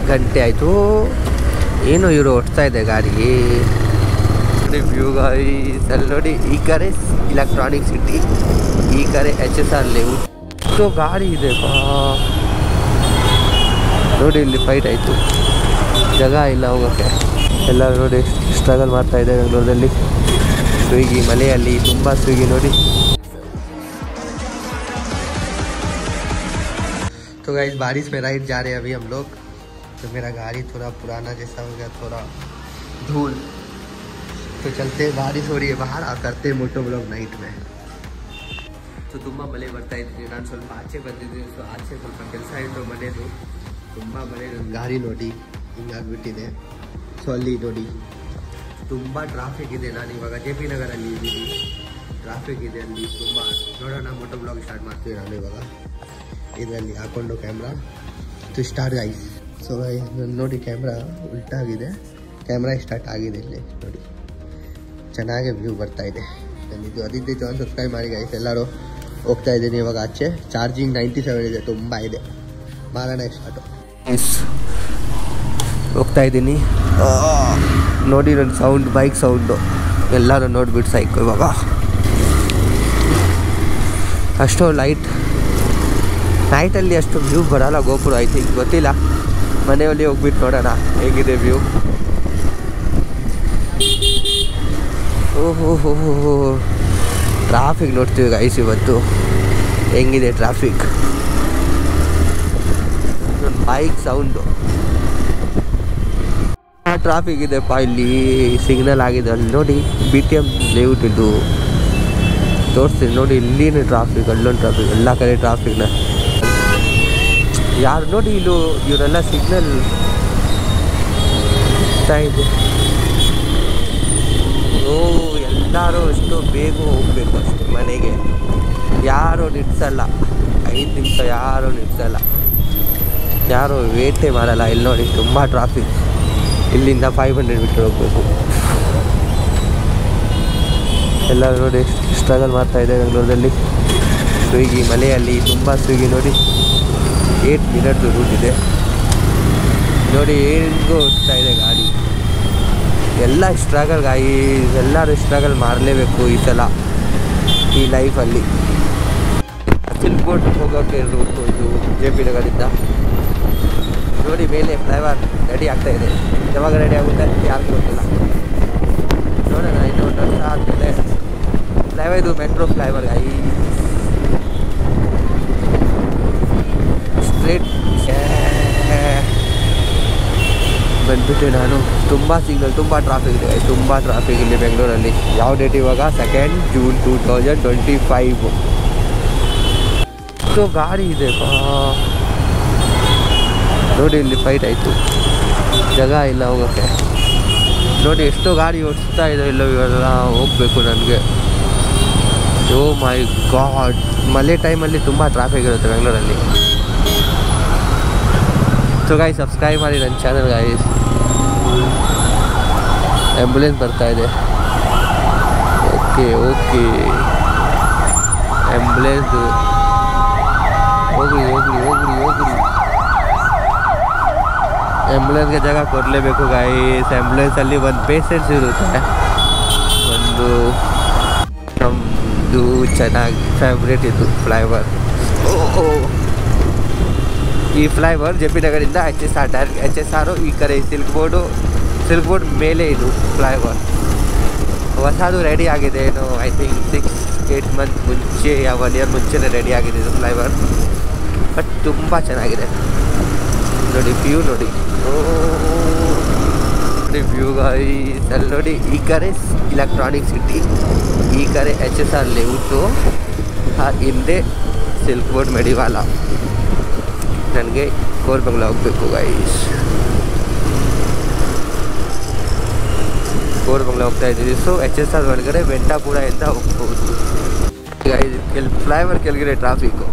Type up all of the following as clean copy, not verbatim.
ಗಂಟೆ ಆಯಿತು. ಏನು ಇವರು ಓಡಿಸ್ತಾ ಇದೆ ಗಾಡಿ. ವ್ಯೂ ಗಾಯ್ಸ್ ಅಲ್ಲಿ ನೋಡಿ, ಈ ಕಡೆ ಇಲೆಕ್ಟ್ರಾನಿಕ್ ಸಿಟಿ, ಈ ಕಡೆ HSR ಲೇಔಟ್. ಸೊ ಗಾಡಿ ಇದೆ ನೋಡಿ. ಇಲ್ಲಿ ಫೈಟ್ ಆಯಿತು, ಜಾಗ ಇಲ್ಲ ಹೋಗೋಕ್ಕೆ. ಎಲ್ಲರೂ ನೋಡಿ ಸ್ಟ್ರಗಲ್ ಮಾಡ್ತಾ ಇದೆ ಬೆಂಗಳೂರಲ್ಲಿ. ಸ್ವಿಗ್ಗಿ ಮಳೆಯಲ್ಲಿ ತುಂಬ ಸ್ವಿಗ್ಗಿ ನೋಡಿ. तो गाइस बारिश में राइड जा रहे हैं अभी हम लोग. तो मेरा गाड़ी थोड़ा पुराना जैसा हो गया, थोड़ा धूल. तो चलते, बारिश हो रही है बाहर, करते मोटो ब्लॉग नाइट में. तो ತುಂಬ ಮಳೆ ಬರ್ತಾ ಇದ್ದೀನಿ. ನಾನು ಸ್ವಲ್ಪ ಆಚೆ ಬಂದಿದ್ದೀನಿ. ಸೊ ಆಚೆ ಸ್ವಲ್ಪ ಕೆಲಸ ಇತ್ತು ಮನೆಯದು. ತುಂಬ ಮಳೆ, ಗಾಡಿ ನೋಡಿ ಹಿಂಗಾಗ್ಬಿಟ್ಟಿದೆ. ಸೊ ಅಲ್ಲಿ ನೋಡಿ ತುಂಬ ಟ್ರಾಫಿಕ್ ಇದೆ. ನಾನು ಇವಾಗ JP ನಗರಲ್ಲಿ ಇದ್ದೀನಿ. ಟ್ರಾಫಿಕ್ ಇದೆ ಅಲ್ಲಿ ತುಂಬ. ನೋಡೋಣ, ಮೋಟೋ ಬ್ಲಾಗ್ ಸ್ಟಾರ್ಟ್ ಮಾಡ್ತೀವಿ ನಾನು ಇವಾಗ. ಇದರಲ್ಲಿ ಹಾಕೊಂಡು camera to start guys. So ನೋಡಿ ಕ್ಯಾಮ್ರಾ ಉಲ್ಟಾಗಿದೆ, ಕ್ಯಾಮ್ರಾ ಸ್ಟಾರ್ಟ್ ಆಗಿದೆ. ಇಲ್ಲಿ ನೋಡಿ ಚೆನ್ನಾಗಿ ವ್ಯೂ ಬರ್ತಾ ಇದೆ. ಇದು ಆದಿತ್ಯ ಜಾನ್ ಸಬ್ಸ್ಕ್ರೈಬ್ ಮಾಡಿ ಗೈಸ್. ಎಲ್ಲರೂ ಹೋಗ್ತಾ ಇದ್ದೀನಿ ಇವಾಗ ಆಚೆ. ಚಾರ್ಜಿಂಗ್ 97 ಇದೆ, ತುಂಬ ಇದೆ. ಮಾಡೋಣ ಸ್ಟಾರ್ಟು ಗೈಸ್. ಹೋಗ್ತಾ ಇದ್ದೀನಿ ನೋಡಿ. ನನ್ನ ಸೌಂಡ್, ಬೈಕ್ ಸೌಂಡು ಎಲ್ಲರೂ ನೋಡ್ಬಿಟ್ಟು ಸಾಯ್ಕು. ಇವಾಗ ಅಷ್ಟು ನೈಟಲ್ಲಿ ಅಷ್ಟು ವ್ಯೂ ಬರೋಲ್ಲ ಗೋಪುರ. ಐ ಥಿಂಕ್, ಗೊತ್ತಿಲ್ಲ. ಮನೆಯಲ್ಲಿ ಹೋಗ್ಬಿಟ್ಟು ನೋಡೋಣ ಹೇಗಿದೆ ವ್ಯೂ. ಓಹೋ ಟ್ರಾಫಿಕ್ ನೋಡ್ತೀವಿ ಗೈಸ್ ಇವತ್ತು ಹೆಂಗಿದೆ ಟ್ರಾಫಿಕ್. ನನ್ನ ಬೈಕ್ ಸೌಂಡು ಟ್ರಾಫಿಕ್ ಇದೆಪ್ಪ. ಇಲ್ಲಿ ಸಿಗ್ನಲ್ ಆಗಿದೆ ಅಲ್ಲಿ ನೋಡಿ. BTM ಲೇಔಟ್ ಇದು ತೋರಿಸ್ತೀನಿ ನೋಡಿ. ಇಲ್ಲಿನ ಟ್ರಾಫಿಕ್, ಅಲ್ಲೊಂದು ಟ್ರಾಫಿಕ್, ಎಲ್ಲ ಕಡೆ ಟ್ರಾಫಿಕ್ನ. ಯಾರು ನೋಡಿ ಇವರೆಲ್ಲ ಸಿಗ್ನಲ್ ಇದೆ. ಎಲ್ಲರೂ ಎಷ್ಟು ಬೇಗ ಹೋಗ್ಬೇಕು ಅಷ್ಟೇ ಮನೆಗೆ. ಯಾರು ನಿಲ್ಸಲ್ಲ, 5 ನಿಮಿಷ ಯಾರು ನಿಲ್ಸಲ್ಲ, ಯಾರು ವೇಟೇ ಮಾಡಲ್ಲ. ಇಲ್ಲಿ ನೋಡಿ ತುಂಬ ಟ್ರಾಫಿಕ್. ಇಲ್ಲಿಂದ 500 ಮೀಟರ್ ಹೋಗ್ಬೇಕು. ಎಲ್ಲರೂ ನೋಡಿ ಸ್ಟ್ರಗಲ್ ಮಾಡ್ತಾ ಇದೆ ಬೆಂಗಳೂರಲ್ಲಿ. ಸ್ವಿಗ್ಗಿ ಮಳೆಯಲ್ಲಿ ತುಂಬ ಸ್ವಿಗ್ಗಿ ನೋಡಿ. 8 ಮಿನಿಟ್ ರೂಟ್ ಇದೆ ನೋಡಿ. ಹೆಂಗೂ ಹೋಗ್ತಾ ಇದೆ ಗಾಡಿ. ಎಲ್ಲ ಸ್ಟ್ರಗಲ್ ಗೈಸ್, ಎಲ್ಲರೂ ಸ್ಟ್ರಗಲ್ ಮಾಡಲೇಬೇಕು ಈ ಸಲ ಈ ಲೈಫಲ್ಲಿ. ಸಿಲ್ಕ್ ಬೋಟ್ ಹೋಗೋಕ್ಕೆ ರೂಟು ಇದು JP ನಗರದಿಂದ ನೋಡಿ. ಮೇಲೆ ಫ್ಲೈಓವರ್ ರೆಡಿ ಆಗ್ತಾ ಇದೆ. ಯಾವಾಗ ರೆಡಿ ಆಗುತ್ತೆ ಯಾರಿಗೂ ಗೊತ್ತಿಲ್ಲ. ನೋಡೋಣ, ಇನ್ನೊಂದು ವರ್ಷ ಆದಮೇಲೆ ಫ್ಲೈಓವರ್, ಇದು ಮೆಟ್ರೋ ಫ್ಲೈಓವರ್ ಗೈಸ್. ಸ್ಟ್ರೇಟ್ ಬಂದ್ಬಿಟ್ಟು ನಾನು. ತುಂಬ ಸಿಗ್ನಲ್, ತುಂಬ ಟ್ರಾಫಿಕ್ ಇದೆ, ತುಂಬ ಟ್ರಾಫಿಕ್ ಇಲ್ಲಿ ಬೆಂಗಳೂರಲ್ಲಿ. ಯಾವ ಡೇಟ್ ಇವಾಗ? 2 ಜೂನ್ 2025. ಸೊ ಗಾಡಿ ಇದೆ ನೋಡಿ. ಇಲ್ಲಿ ಫೈಟ್ ಆಯಿತು, ಜಾಗ ಇಲ್ಲ ಹೋಗೋಕ್ಕೆ. ನೋಡಿ ಎಷ್ಟು ಗಾಡಿ ಓಡಿಸ್ತಾ ಇದೆ. ಇವೆಲ್ಲ ಹೋಗಬೇಕು ನನಗೆ. ಓ ಮೈ ಗಾಡ್, ಮಳೆ ಟೈಮಲ್ಲಿ ತುಂಬ ಟ್ರಾಫಿಕ್ ಇರುತ್ತೆ ಬೆಂಗಳೂರಲ್ಲಿ. ಸೊ ಗಾಯ್ಸ್ ಸಬ್ಸ್ಕ್ರೈಬ್ ಮಾಡಿ ನನ್ನ ಚಾನಲ್ ಗಾಯ್ಸ್. ಆ್ಯಂಬುಲೆನ್ಸ್ ಬರ್ತಾ ಇದೆ. ಓಕೆ ಆ್ಯಂಬುಲೆನ್ಸ್ ಹೋಗ್ರಿ. ಆ್ಯಂಬುಲೆನ್ಸ್ಗೆ ಜಾಗ ಕೊಡಲೇಬೇಕು ಗಾಯ್ಸ್. ಆ್ಯಂಬುಲೆನ್ಸಲ್ಲಿ ಒಂದು ಪೇಷೆಂಟ್ಸ್ ಇರುತ್ತೆ. ನಮ್ಮದು ಚೆನ್ನಾಗಿ ಫೇವ್ರೇಟ್ ಇದು ಫ್ಲೈಓವರ್. ಈ ಫ್ಲೈಓವರ್ JP ನಗರದಿಂದ HSR ಡೈರೆಕ್ಟ್. HSR ಈ ಕಡೆ ಸಿಲ್ಕ್ ಬೋರ್ಡ್ ಮೇಲೆ ಇದು ಫ್ಲೈಓವರ್. ಹೊಸದು ರೆಡಿ ಆಗಿದೆ ಏನು, ಐ ಥಿಂಕ್ 6-8 ಮಂತ್ ಮುಂಚೆ, 1 ಇಯರ್ ಮುಂಚೆನೇ ರೆಡಿ ಆಗಿದೆ ಇದು ಫ್ಲೈಓವರ್. ಬಟ್ ತುಂಬ ಚೆನ್ನಾಗಿದೆ ನೋಡಿ. ವ್ಯೂ ನೋಡಿ, ವ್ಯೂ ಗಾಯ್ಸ್ ಅಲ್ಲಿ ನೋಡಿ. ಈ ಕಡೆ ಇಲೆಕ್ಟ್ರಾನಿಕ್ ಸಿಟಿ, ಈ ಕಡೆ HSR ಲೇಔಟು, ಹಿಂದೆ ಸಿಲ್ಕ್ ಬೋರ್ಡ್ ಮೆಡಿವಾಲ. ನನಗೆ ಕೋರಮಂಗಲ ಹೋಗಬೇಕು ಗೈಸ್. ಕೋರಮಂಗಲ ಹೋಗ್ತಾ ಇದ್ದೀವಿ. ಸೊ HSR ಒಳಗಡೆ ವೆಂಟಾಪುರದಿಂದ ಹೋಗ್ಬೋದು ಗೈಸ್. ಫ್ಲೈಓವರ್ ಕೆಳಗಡೆ ಟ್ರಾಫಿಕ್ಕು,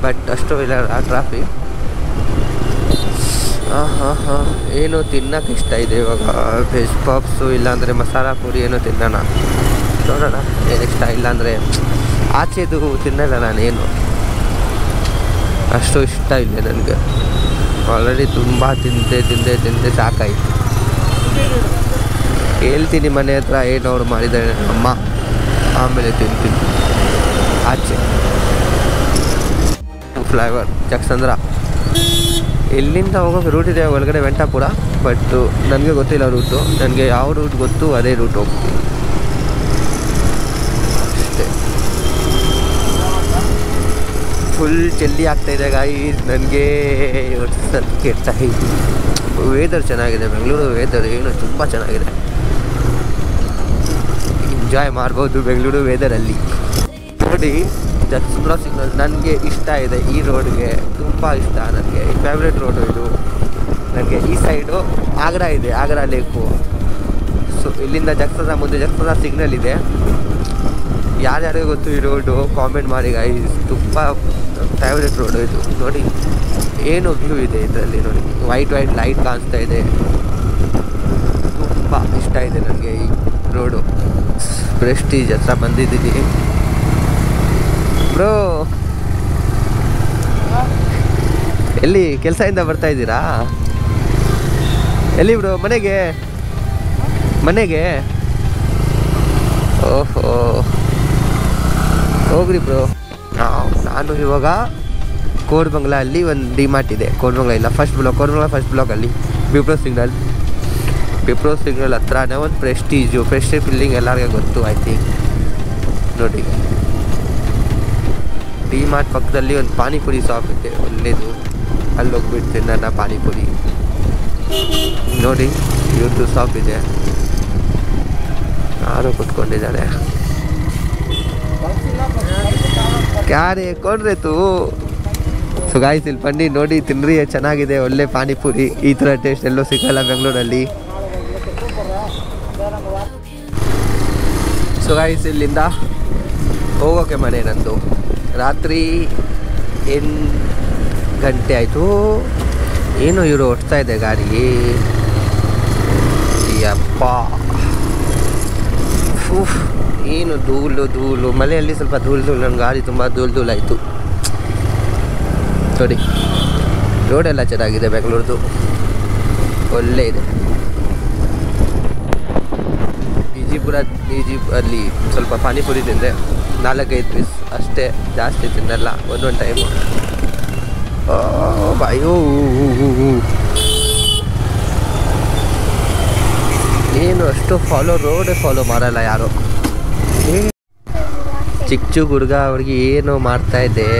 ಬಟ್ ಅಷ್ಟು ಇಲ್ಲ ಟ್ರಾಫಿಕ್. ಏನೋ ತಿನ್ನೋಕೆ ಇಷ್ಟ ಇದೆ ಇವಾಗ. ವೆಜ್ ಪಾಪ್ಸು ಇಲ್ಲಾಂದರೆ ಮಸಾಲ ಪೂರಿ ಏನೋ ತಿನ್ನೋಣ. ನೋಡೋಣ ಏನು ಇಷ್ಟ. ಇಲ್ಲಾಂದರೆ ಆಚೆದು ತಿನ್ನಲ್ಲ ನಾನೇನು, ಅಷ್ಟು ಇಷ್ಟ ಇಲ್ಲ ನನಗೆ. ಆಲ್ರೆಡಿ ತುಂಬ ತಿಂದೆ ಸಾಕಾಯಿತು. ಹೇಳ್ತೀನಿ ಮನೆ ಹತ್ರ ಏನು ಅವ್ರು ಮಾಡಿದ್ದಾರೆ ಅಮ್ಮ, ಆಮೇಲೆ ತಿಂತೀನಿ ಆಚೆ. ಫ್ಲೈವರ್ ಜಕ್ಸಂದ್ರ ಇಲ್ಲಿಂದ ಹೋಗೋಕೆ ರೂಟ್ ಇದೆ ಒಳಗಡೆ ವೆಂಟಾಪುರ, ಬಟ್ ನನಗೆ ಗೊತ್ತಿಲ್ಲ ರೂಟು. ನನಗೆ ಯಾವ ರೂಟ್ ಗೊತ್ತು ಅದೇ ರೂಟ್ ಹೋಗ್ತೀನಿ ಅಷ್ಟೇ. ಫುಲ್ ಜಲ್ದಿ ಆಗ್ತಾಯಿದೆ ಗಾಯ್ಸ್, ನನಗೆ ಕೆಡ್ತಾ ಇದೆ. ವೆದರ್ ಚೆನ್ನಾಗಿದೆ, ಬೆಂಗಳೂರು ವೆದರ್ ಏನು ತುಂಬ ಚೆನ್ನಾಗಿದೆ, ಎಂಜಾಯ್ ಮಾಡ್ಬೋದು ಬೆಂಗಳೂರು ವೆದರಲ್ಲಿ. ನೋಡಿ ಜಕ್ಸಂದ್ರ ಸಿಗ್ನಲ್ ನನಗೆ ಇಷ್ಟ ಇದೆ, ಈ ರೋಡ್ಗೆ ತುಂಬ ಇಷ್ಟ. ನನಗೆ ಫೇವ್ರೇಟ್ ರೋಡು ಇದು. ನನಗೆ ಈ ಸೈಡು ಆಗ್ರಾ ಇದೆ, ಆಗ್ರಾ ಲೇಕು. ಸೊ ಇಲ್ಲಿಂದ ಜಕ್ಸಂದ್ರ ಮುಂದೆ ಜಕ್ಸಂದ್ರ ಸಿಗ್ನಲ್ ಇದೆ. ಯಾರ್ಯಾರಿಗೂ ಗೊತ್ತು ಈ ರೋಡು ಕಾಮೆಂಟ್ ಮಾಡಿ ಗೈಸ್, ತುಂಬ ಫೇವ್ರೇಟ್ ರೋಡು ಇದು. ನೋಡಿ ಏನು ವ್ಯೂ ಇದೆ ಇದರಲ್ಲಿ, ನೋಡಿ ವೈಟ್ ಲೈಟ್ ಕಾಣಿಸ್ತಾ ಇದೆ. ತುಂಬ ಇಷ್ಟ ಇದೆ ನನಗೆ ಈ ರೋಡು. ಪ್ರೆಸ್ಟೀಜ್ ಹತ್ರ ಬಂದಿದ್ದೀನಿ ಬ್ರೋ. ಎಲ್ಲಿ ಕೆಲಸದಿಂದ ಬರ್ತಾ ಇದ್ದೀರಾ? ಎಲ್ಲಿ ಬ್ರೋ? ಮನೆಗೆ ಓಹೋ ಹೋಗ್ರಿ ಬ್ರೋ. ನಾನು ಇವಾಗ ಕೋರಮಂಗಲ ಅಲ್ಲಿ ಒಂದು ಡಿಮಾರ್ಟ್ ಇದೆ. ಕೋರಮಂಗಲ ಇಲ್ಲ, ಕೋರಮಂಗಲ ಫಸ್ಟ್ ಬ್ಲಾಕಲ್ಲಿ ವಿಪ್ರೋ ಸಿಗ್ನಲ್ ಹತ್ರನೇ ಒಂದು ಪ್ರೆಸ್ಟೀಜ್ ಫೀಲಿಂಗ್ ಎಲ್ಲರಿಗೂ ಗೊತ್ತು ಐ ಥಿಂಕ್. ನೋಡಿ ಡಿಮಾರ್ಟ್ ಪಕ್ಕದಲ್ಲಿ ಒಂದು ಪಾನಿಪುರಿ ಶಾಪ್ ಇದೆ ಒಳ್ಳೇದು, ಅಲ್ಲಿ ಹೋಗ್ಬಿಡ್ತೀನಿ ನನ್ನ ಪಾನಿಪುರಿ. ನೋಡಿ ಇವ್ರದ್ದು ಶಾಪ್ ಇದೆ, ಯಾರು ಕುತ್ಕೊಂಡಿದ್ದಾರೆ. ಕ್ಯಾರೆ ಕೊಂಡ್ರೆ ತು. ಸೊ ಗಾಯ್ಸ್ ಇಲ್ಲಿ ಬನ್ನಿ ನೋಡಿ ತಿನ್ರಿ, ಚೆನ್ನಾಗಿದೆ ಒಳ್ಳೆ ಪಾನಿಪುರಿ. ಈ ಥರ ಟೇಸ್ಟ್ ಎಲ್ಲೂ ಸಿಗಲ್ಲ ಬೆಂಗಳೂರಲ್ಲಿ. ಸೊ ಗಾಯ್ಸ್ ಇಲ್ಲಿಂದ ಹೋಗೋಕೆ ಮನೆ ನಂದು. ರಾತ್ರಿ 8 ಗಂಟೆ ಆಯಿತು. ಏನು ಇವರು ಓಡಿಸ್ತಾ ಇದೆ ಗಾಡಿ, ಯಪ್ಪ ಏನು ಧೂಳು. ಮಳೆಯಲ್ಲಿ ಸ್ವಲ್ಪ ಧೂಳು, ನನ್ನ ಗಾಡಿ ತುಂಬ ಧೂಳಾಯಿತು. ನೋಡಿ ರೋಡೆಲ್ಲ ಚೆನ್ನಾಗಿದೆ ಬೆಂಗಳೂರದು, ಒಳ್ಳೆ ಇದೆ. ಅಲ್ಲಿ ಸ್ವಲ್ಪ ಪಾನಿಪುರಿ ತಿಂದೆ, 4-5 ಪೀಸ್ ಅಷ್ಟೇ, ಜಾಸ್ತಿ ತಿನ್ನಲ್ಲ ಒಂದೊಂದು ಟೈಮು. ಅಯ್ಯೋ ಏನು ಅಷ್ಟು ರೋಡೇ ಫಾಲೋ ಮಾಡಲ್ಲ ಯಾರು. ಚಿಕ್ಕ ಹುಡುಗ ಅವ್ರಿಗೆ ಏನು ಮಾಡ್ತಾ ಇದೆ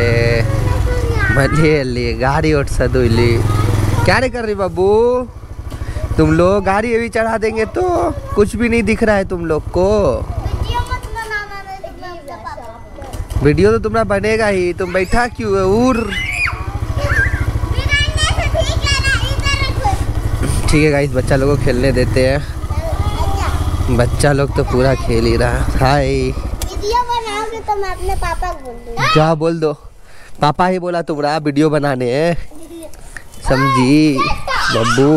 ಮನೆಯಲ್ಲಿ ಗಾಡಿ ಓಡಿಸೋದು. ಇಲ್ಲಿ ಕ್ಯಾರೆ कर रही बाबू तुम लोग? गाड़ी अभी चढ़ा देंगे तो कुछ भी नहीं दिख रहा है तुम लोग को. वीडियो तो तुम्हारा बनेगा ही, तुम बैठा क्यों है? ठीक है गाइस, बच्चा लोग को खेलने देते हैं. बच्चा लोग तो पूरा खेल ही रहा. हाय वीडियो बनाओगे तो मैं अपने पापा को बोल दूंगा. क्या बोल दो, पापा ही बोला तुम्हारा वीडियो बनाने, समझी बब्बू.